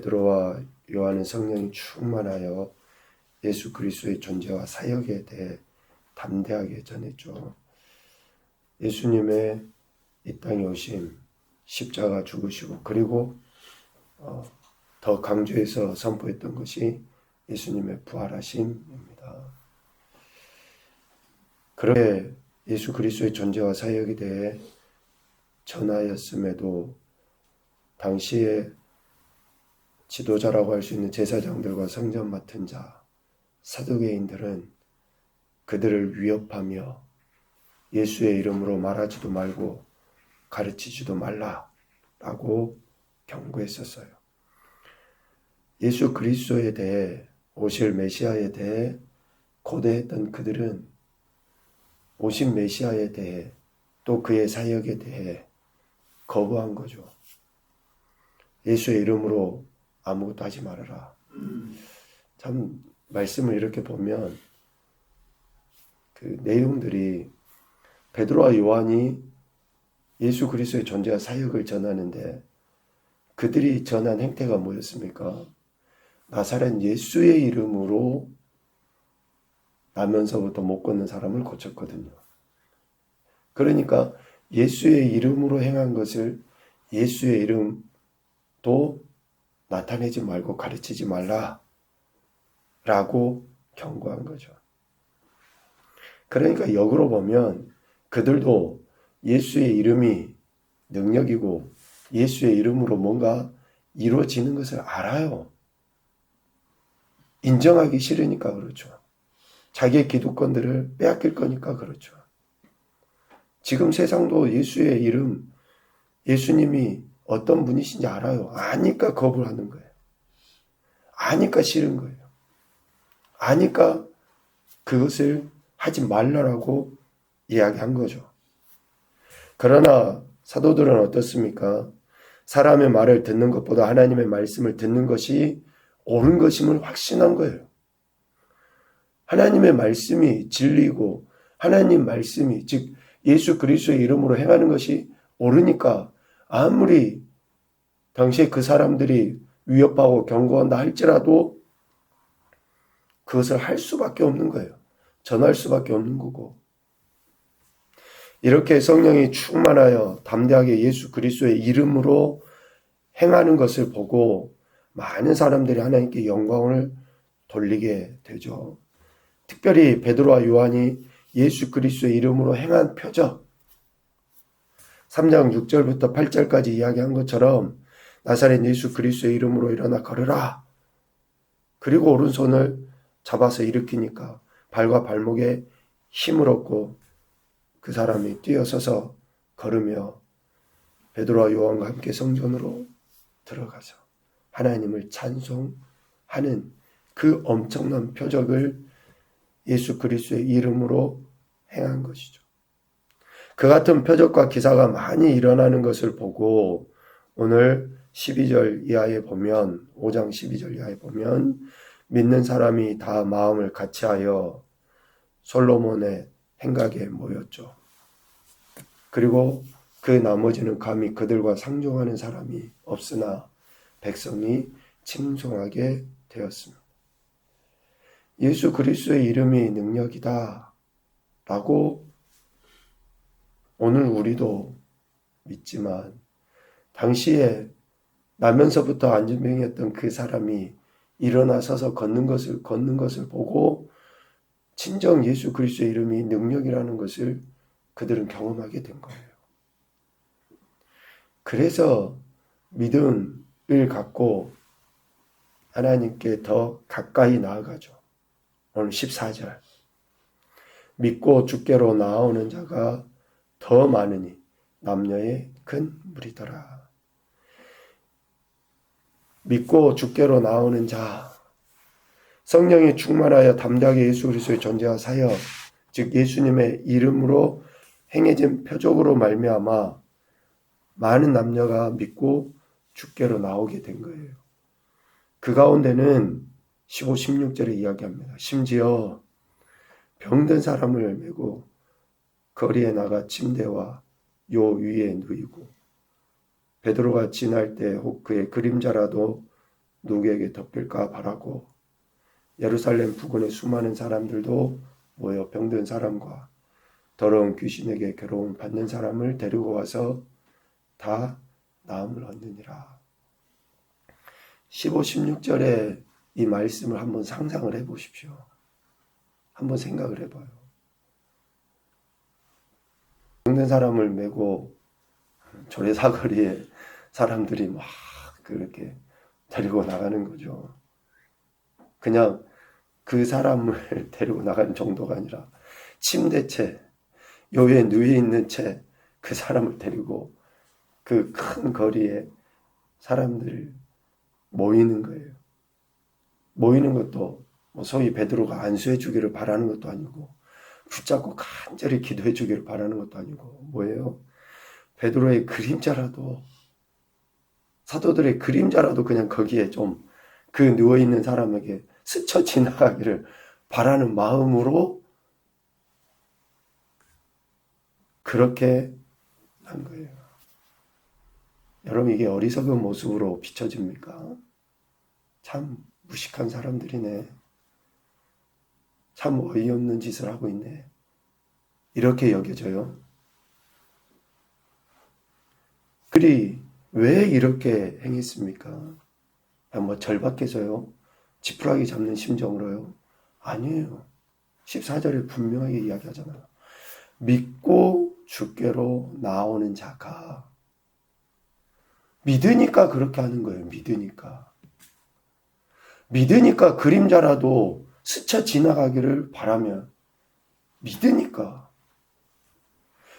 베드로와 요한은 성령이 충만하여 예수 그리스도의 존재와 사역에 대해 담대하게 전했죠. 예수님의 이 땅에 오심, 십자가 죽으시고, 그리고 더 강조해서 선포했던 것이 예수님의 부활하심입니다. 그렇게 예수 그리스도의 존재와 사역에 대해 전하였음에도 당시에 지도자라고 할 수 있는 제사장들과 성전 맡은 자, 사두개인들은 그들을 위협하며 예수의 이름으로 말하지도 말고 가르치지도 말라라고 경고했었어요. 예수 그리스도에 대해, 오실 메시아에 대해 고대했던 그들은 오신 메시아에 대해 또 그의 사역에 대해 거부한 거죠. 예수의 이름으로 아무것도 하지 말아라. 참 말씀을 이렇게 보면 그 내용들이 베드로와 요한이 예수 그리스도의 존재와 사역을 전하는데 그들이 전한 행태가 뭐였습니까? 나사렛 예수의 이름으로 나면서부터 못 걷는 사람을 고쳤거든요. 그러니까 예수의 이름으로 행한 것을 예수의 이름도 나타내지 말고 가르치지 말라 라고 경고한 거죠. 그러니까 역으로 보면 그들도 예수의 이름이 능력이고 예수의 이름으로 뭔가 이루어지는 것을 알아요. 인정하기 싫으니까 그렇죠. 자기의 기득권들을 빼앗길 거니까 그렇죠. 지금 세상도 예수의 이름, 예수님이 어떤 분이신지 알아요. 아니까 거부를 하는 거예요. 아니까 싫은 거예요. 아니까 그것을 하지 말라라고 이야기한 거죠. 그러나 사도들은 어떻습니까? 사람의 말을 듣는 것보다 하나님의 말씀을 듣는 것이 옳은 것임을 확신한 거예요. 하나님의 말씀이 진리고 하나님 말씀이, 즉 예수 그리스도의 이름으로 행하는 것이 옳으니까 아무리 당시에 그 사람들이 위협하고 경고한다 할지라도 그것을 할 수밖에 없는 거예요. 전할 수밖에 없는 거고. 이렇게 성령이 충만하여 담대하게 예수 그리스도의 이름으로 행하는 것을 보고 많은 사람들이 하나님께 영광을 돌리게 되죠. 특별히 베드로와 요한이 예수 그리스도의 이름으로 행한 표적, 3장 6절부터 8절까지 이야기한 것처럼 나사렛 예수 그리스도의 이름으로 일어나 걸으라. 그리고 오른손을 잡아서 일으키니까 발과 발목에 힘을 얻고 그 사람이 뛰어서서 걸으며 베드로와 요한과 함께 성전으로 들어가서 하나님을 찬송하는 그 엄청난 표적을 예수 그리스도의 이름으로 행한 것이죠. 그 같은 표적과 기사가 많이 일어나는 것을 보고 오늘 12절 이하에 보면, 5장 12절 이하에 보면 믿는 사람이 다 마음을 같이하여 솔로몬의 행각에 모였죠. 그리고 그 나머지는 감히 그들과 상종하는 사람이 없으나 백성이 칭송하게 되었습니다. 예수 그리스도의 이름이 능력이다 라고 오늘 우리도 믿지만 당시에 나면서부터 안진병이었던 그 사람이 일어나 서서 걷는 것을 보고 친정 예수 그리스도의 이름이 능력이라는 것을 그들은 경험하게 된 거예요. 그래서 믿음을 갖고 하나님께 더 가까이 나아가죠. 오늘 14절. 믿고 주께로 나아오는 자가 더 많으니 남녀의 큰 무리더라. 믿고 주께로 나오는 자, 성령이 충만하여 담대하게 예수 그리스도의 존재와 사역, 즉 예수님의 이름으로 행해진 표적으로 말미암아 많은 남녀가 믿고 주께로 나오게 된 거예요. 그 가운데는 15, 16절에 이야기합니다. 심지어 병든 사람을 메고 거리에 나가 침대와 요 위에 누이고 베드로가 지날 때 혹 그의 그림자라도 누구에게 덮일까 바라고 예루살렘 부근의 수많은 사람들도 모여 병든 사람과 더러운 귀신에게 괴로움 받는 사람을 데리고 와서 다 나음을 얻느니라. 15, 16절에 이 말씀을 한번 상상을 해 보십시오. 한번 생각을 해봐요. 병든 사람을 메고 조례사거리에 사람들이 막 그렇게 데리고 나가는 거죠. 그냥 그 사람을 데리고 나가는 정도가 아니라 침대채, 요에 누워 있는 채 그 사람을 데리고 그 큰 거리에 사람들 모이는 거예요. 모이는 것도 소위 베드로가 안수해 주기를 바라는 것도 아니고 붙잡고 간절히 기도해 주기를 바라는 것도 아니고 뭐예요? 베드로의 그림자라도 사도들의 그림자라도 그냥 거기에 좀 그 누워있는 사람에게 스쳐 지나가기를 바라는 마음으로 그렇게 한 거예요. 여러분 이게 어리석은 모습으로 비춰집니까? 참 무식한 사람들이네. 참 어이없는 짓을 하고 있네. 이렇게 여겨져요. 그리 왜 이렇게 행했습니까? 뭐 절박해서요? 지푸라기 잡는 심정으로요? 아니에요. 14절에 분명하게 이야기하잖아요. 믿고 주께로 나오는 자가 믿으니까 그렇게 하는 거예요. 믿으니까 그림자라도 스쳐 지나가기를 바라면 믿으니까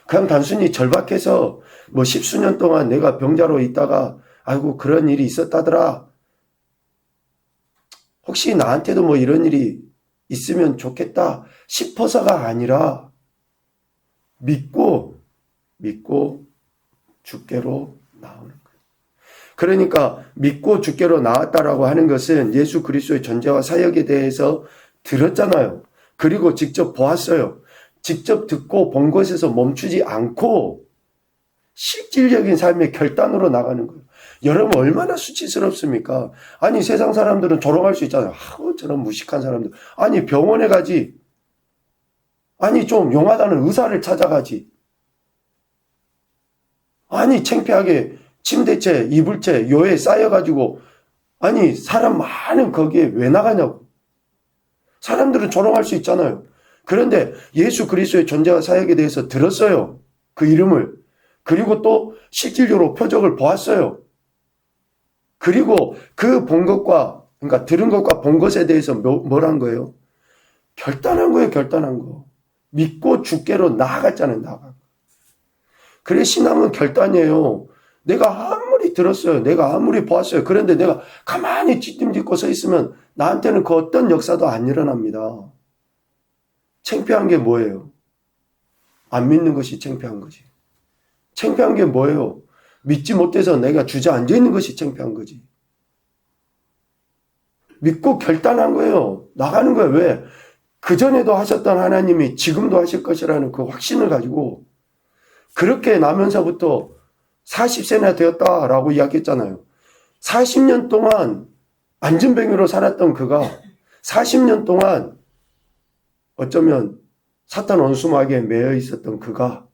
그냥 단순히 절박해서 뭐 십수년 동안 내가 병자로 있다가 아이고 그런 일이 있었다더라. 혹시 나한테도 뭐 이런 일이 있으면 좋겠다 싶어서가 아니라 믿고 주께로 나오는 거예요. 그러니까 믿고 주께로 나왔다라고 하는 것은 예수 그리스도의 존재와 사역에 대해서 들었잖아요. 그리고 직접 보았어요. 직접 듣고 본 것에서 멈추지 않고 실질적인 삶의 결단으로 나가는 거예요. 여러분 얼마나 수치스럽습니까? 아니 세상 사람들은 조롱할 수 있잖아요. 저런 무식한 사람들. 아니 병원에 가지. 아니 좀 용하다는 의사를 찾아가지. 아니 창피하게 침대채, 이불채, 요에 쌓여가지고 아니 사람 많은 거기에 왜 나가냐고. 사람들은 조롱할 수 있잖아요. 그런데 예수 그리스도의 존재와 사역에 대해서 들었어요. 그 이름을. 그리고 또 실질적으로 표적을 보았어요. 그리고 그 본 것과 그러니까 들은 것과 본 것에 대해서 뭘 한 거예요? 결단한 거예요. 결단한 거. 믿고 주께로 나아갔잖아요. 그래 신앙은 결단이에요. 내가 아무리 들었어요. 내가 아무리 보았어요. 그런데 내가 가만히 뒷짐짓고 서 있으면 나한테는 그 어떤 역사도 안 일어납니다. 창피한 게 뭐예요? 안 믿는 것이 창피한 거지. 창피한 게 뭐예요? 믿지 못해서 내가 주저앉아 있는 것이 창피한 거지. 믿고 결단한 거예요. 나가는 거예요. 왜? 그전에도 하셨던 하나님이 지금도 하실 것이라는 그 확신을 가지고 그렇게 나면서부터 40세나 되었다라고 이야기했잖아요. 40년 동안 안전뱅이로 살았던 그가 40년 동안 어쩌면 사탄 원수마귀에 매여 있었던 그가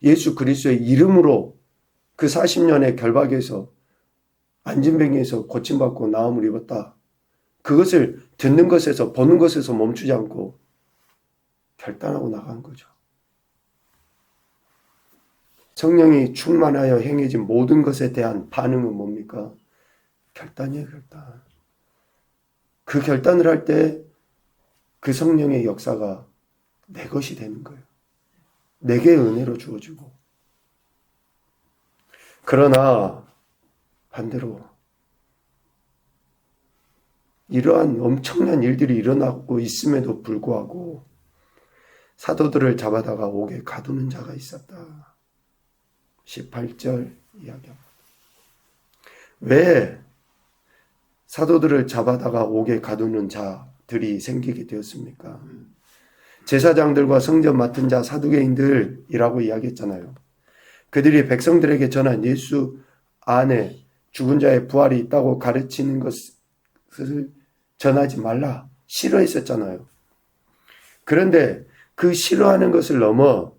예수 그리스도의 이름으로 그 40년의 결박에서 안진뱅이에서 고침받고 나음을 입었다. 그것을 듣는 것에서 보는 것에서 멈추지 않고 결단하고 나간 거죠. 성령이 충만하여 행해진 모든 것에 대한 반응은 뭡니까? 결단이에요, 결단. 그 결단을 할 때 그 성령의 역사가 내 것이 되는 거예요. 내게 은혜로 주어지고. 그러나 반대로 이러한 엄청난 일들이 일어나고 있음에도 불구하고 사도들을 잡아다가 옥에 가두는 자가 있었다. 18절 이야기합니다. 왜 사도들을 잡아다가 옥에 가두는 자들이 생기게 되었습니까? 제사장들과 성전 맡은 자 사두개인들이라고 이야기했잖아요. 그들이 백성들에게 전한 예수 안에 죽은 자의 부활이 있다고 가르치는 것 것을 전하지 말라. 싫어했었잖아요. 그런데 그 싫어하는 것을 넘어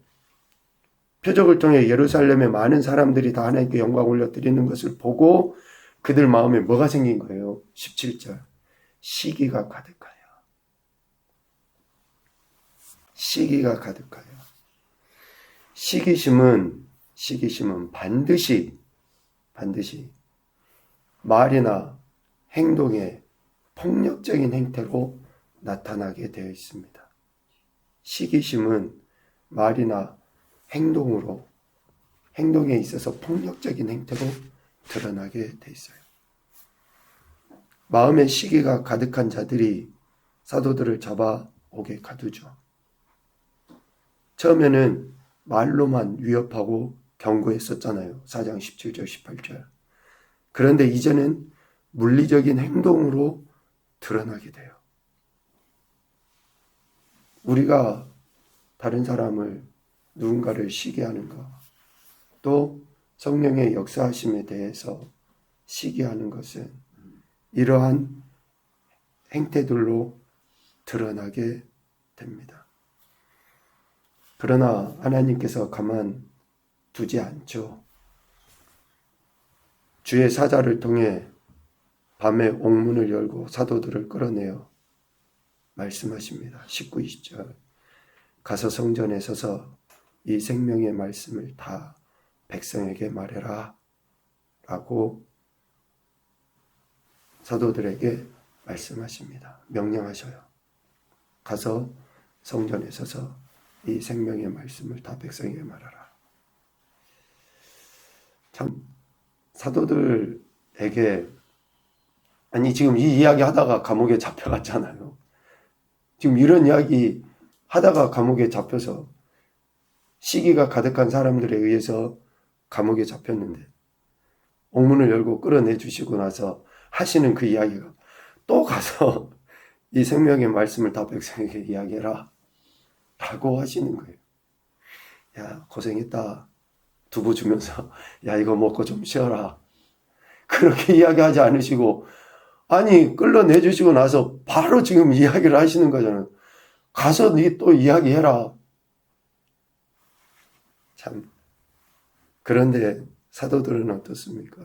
표적을 통해 예루살렘에 많은 사람들이 다 하나님께 영광 올려드리는 것을 보고 그들 마음에 뭐가 생긴 거예요? 17절. 시기가 가득하여. 시기가 가득하여. 시기심은 반드시 말이나 행동에 폭력적인 행태로 나타나게 되어 있습니다. 시기심은 말이나 행동에 있어서 폭력적인 행태로 드러나게 돼 있어요. 마음에 시기가 가득한 자들이 사도들을 잡아오게 가두죠. 처음에는 말로만 위협하고 경고했었잖아요. 4장 17절 18절. 그런데 이제는 물리적인 행동으로 드러나게 돼요. 우리가 다른 사람을 누군가를 시기하는가, 또 성령의 역사하심에 대해서 시기하는 것은 이러한 행태들로 드러나게 됩니다. 그러나 하나님께서 가만 두지 않죠. 주의 사자를 통해 밤에 옥문을 열고 사도들을 끌어내어 말씀하십니다. 19, 20절. 가서 성전에 서서 이 생명의 말씀을 다 백성에게 말해라 라고 사도들에게 말씀하십니다. 명령하셔요. 가서 성전에 서서 이 생명의 말씀을 다 백성에게 말하라. 참 사도들에게 지금 이 이야기 하다가 감옥에 잡혀갔잖아요. 지금 이런 이야기 하다가 감옥에 잡혀서 시기가 가득한 사람들에 의해서 감옥에 잡혔는데 옥문을 열고 끌어내 주시고 나서 하시는 그 이야기가 또 가서 이 생명의 말씀을 다 백성에게 이야기해라 라고 하시는 거예요. 야, 고생했다. 두부 주면서 야, 이거 먹고 좀 쉬어라. 그렇게 이야기하지 않으시고 끌어내 주시고 나서 바로 지금 이야기를 하시는 거잖아요. 가서 네 또 이야기해라. 참. 그런데 사도들은 어떻습니까?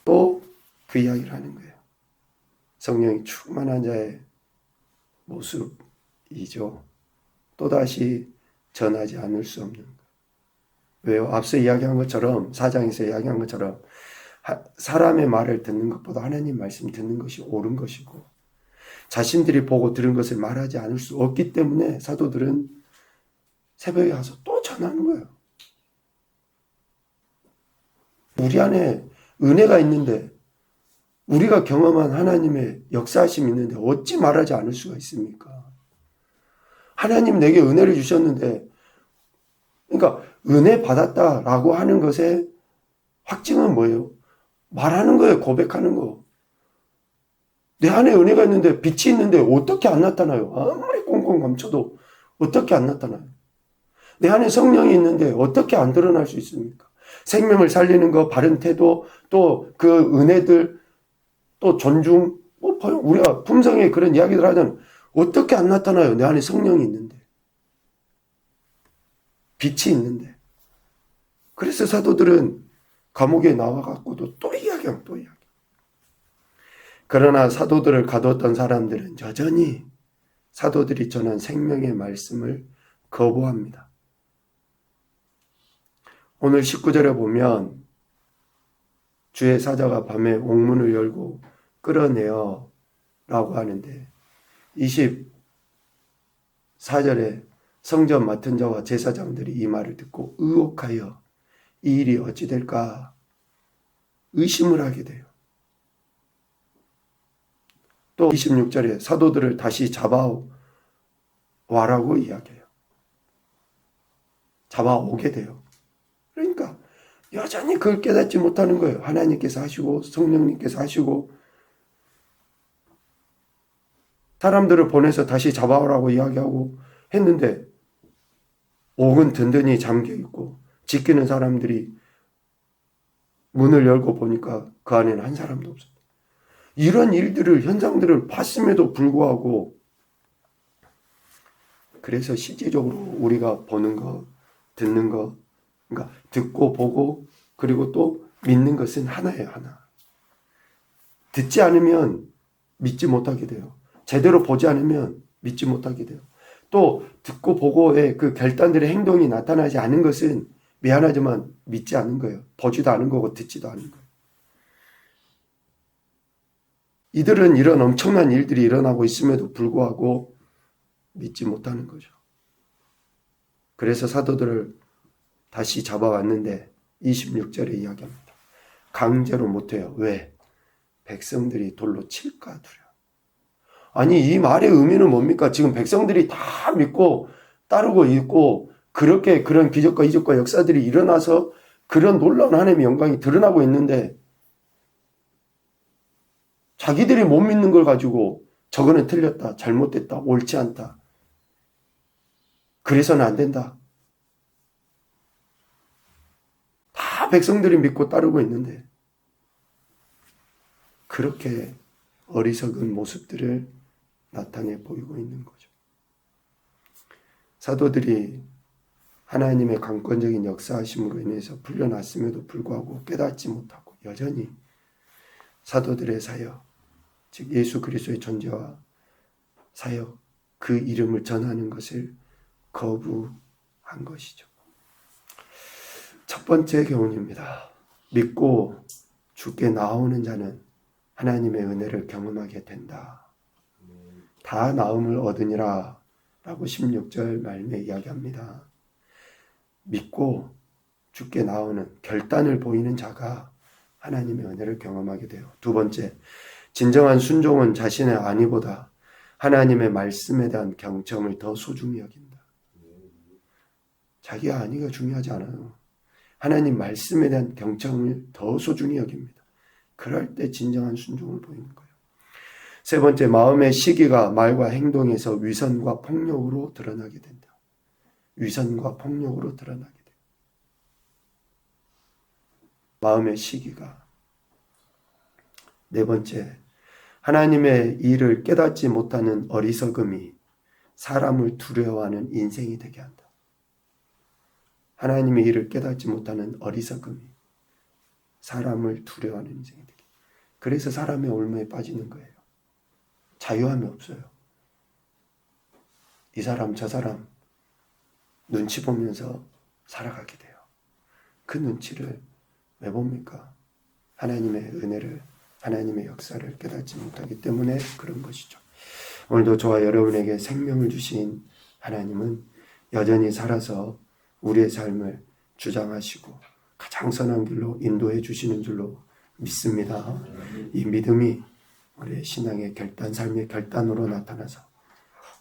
또 그 이야기를 하는 거예요. 성령이 충만한 자의 모습이죠. 또다시 전하지 않을 수 없는 것. 왜요? 앞서 이야기한 것처럼 4장에서 이야기한 것처럼 사람의 말을 듣는 것보다 하나님 말씀 듣는 것이 옳은 것이고 자신들이 보고 들은 것을 말하지 않을 수 없기 때문에 사도들은 새벽에 가서 또 전하는 거예요. 우리 안에 은혜가 있는데 우리가 경험한 하나님의 역사하심이 있는데 어찌 말하지 않을 수가 있습니까? 하나님 내게 은혜를 주셨는데 그러니까 은혜 받았다라고 하는 것의 확증은 뭐예요? 말하는 거예요. 고백하는 거. 내 안에 은혜가 있는데 빛이 있는데 어떻게 안 나타나요? 아무리 꽁꽁 감춰도 어떻게 안 나타나요? 내 안에 성령이 있는데 어떻게 안 드러날 수 있습니까? 생명을 살리는 거, 바른 태도, 또 그 은혜들, 또 존중, 우리가 품성에 그런 이야기들 하잖아요. 어떻게 안 나타나요? 내 안에 성령이 있는데. 빛이 있는데. 그래서 사도들은 감옥에 나와갖고도 또 이야기하고 또 이야기. 그러나 사도들을 가뒀던 사람들은 여전히 사도들이 전한 생명의 말씀을 거부합니다. 오늘 19절에 보면 주의 사자가 밤에 옥문을 열고 끌어내어 라고 하는데 24절에 성전 맡은 자와 제사장들이 이 말을 듣고 의혹하여 이 일이 어찌 될까 의심을 하게 돼요. 또 26절에 사도들을 다시 잡아와라고 이야기해요. 잡아오게 돼요. 그러니까 여전히 그걸 깨닫지 못하는 거예요. 하나님께서 하시고 성령님께서 하시고 사람들을 보내서 다시 잡아오라고 이야기하고 했는데 옥은 든든히 잠겨있고 지키는 사람들이 문을 열고 보니까 그 안에는 한 사람도 없었다. 이런 현상들을 봤음에도 불구하고, 그래서 실질적으로 우리가 보는 거, 듣는 거, 그러니까 듣고 보고 그리고 또 믿는 것은 하나예요, 하나. 듣지 않으면 믿지 못하게 돼요. 제대로 보지 않으면 믿지 못하게 돼요. 또 듣고 보고의 그 결단들의 행동이 나타나지 않은 것은 미안하지만 믿지 않은 거예요. 보지도 않은 거고 듣지도 않은 거예요. 이들은 이런 엄청난 일들이 일어나고 있음에도 불구하고 믿지 못하는 거죠. 그래서 사도들을 다시 잡아왔는데 26절에 이야기합니다. 강제로 못해요. 왜? 백성들이 돌로 칠까 두려. 아니, 이 말의 의미는 뭡니까? 지금 백성들이 다 믿고 따르고 있고 그렇게 그런 기적과 이적과 역사들이 일어나서 그런 놀라운 하나님의 영광이 드러나고 있는데 자기들이 못 믿는 걸 가지고 저거는 틀렸다, 잘못됐다, 옳지 않다. 그래서는 안 된다. 다 백성들이 믿고 따르고 있는데 그렇게 어리석은 모습들을 나타내 보이고 있는 거죠. 사도들이 하나님의 강권적인 역사하심으로 인해서 풀려났음에도 불구하고 깨닫지 못하고 여전히 사도들의 사역, 즉 예수 그리스도의 존재와 사역, 그 이름을 전하는 것을 거부한 것이죠. 첫 번째 교훈입니다. 믿고 주께 나오는 자는 하나님의 은혜를 경험하게 된다. 다 나음을 얻으니라 라고 16절 말씀에 이야기합니다. 믿고 주께 나오는 결단을 보이는 자가 하나님의 은혜를 경험하게 돼요. 두 번째, 진정한 순종은 자신의 안위보다 하나님의 말씀에 대한 경청을 더 소중히 여긴다. 자기의 안위가 중요하지 않아요. 하나님 말씀에 대한 경청을 더 소중히 여깁니다. 그럴 때 진정한 순종을 보이는 거예요. 세 번째, 마음의 시기가 말과 행동에서 위선과 폭력으로 드러나게 된다. 위선과 폭력으로 드러나게 돼요. 마음의 시기가. 네 번째, 하나님의 일을 깨닫지 못하는 어리석음이 사람을 두려워하는 인생이 되게 한다. 하나님의 일을 깨닫지 못하는 어리석음이 사람을 두려워하는 인생이 되게. 그래서 사람의 올무에 빠지는 거예요. 자유함이 없어요. 이 사람 저 사람 눈치 보면서 살아가게 돼요. 그 눈치를 왜 봅니까? 하나님의 은혜를, 하나님의 역사를 깨닫지 못하기 때문에 그런 것이죠. 오늘도 저와 여러분에게 생명을 주신 하나님은 여전히 살아서 우리의 삶을 주장하시고 가장 선한 길로 인도해 주시는 줄로 믿습니다. 이 믿음이 우리의 신앙의 결단, 삶의 결단으로 나타나서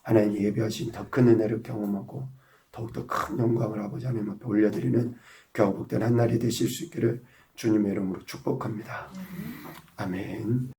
하나님이 예비하신 더 큰 은혜를 경험하고 더욱더 큰 영광을 아버지 하나님 앞에 올려드리는 귀하고 복된 한 날이 되실 수 있기를 주님의 이름으로 축복합니다. 아멘.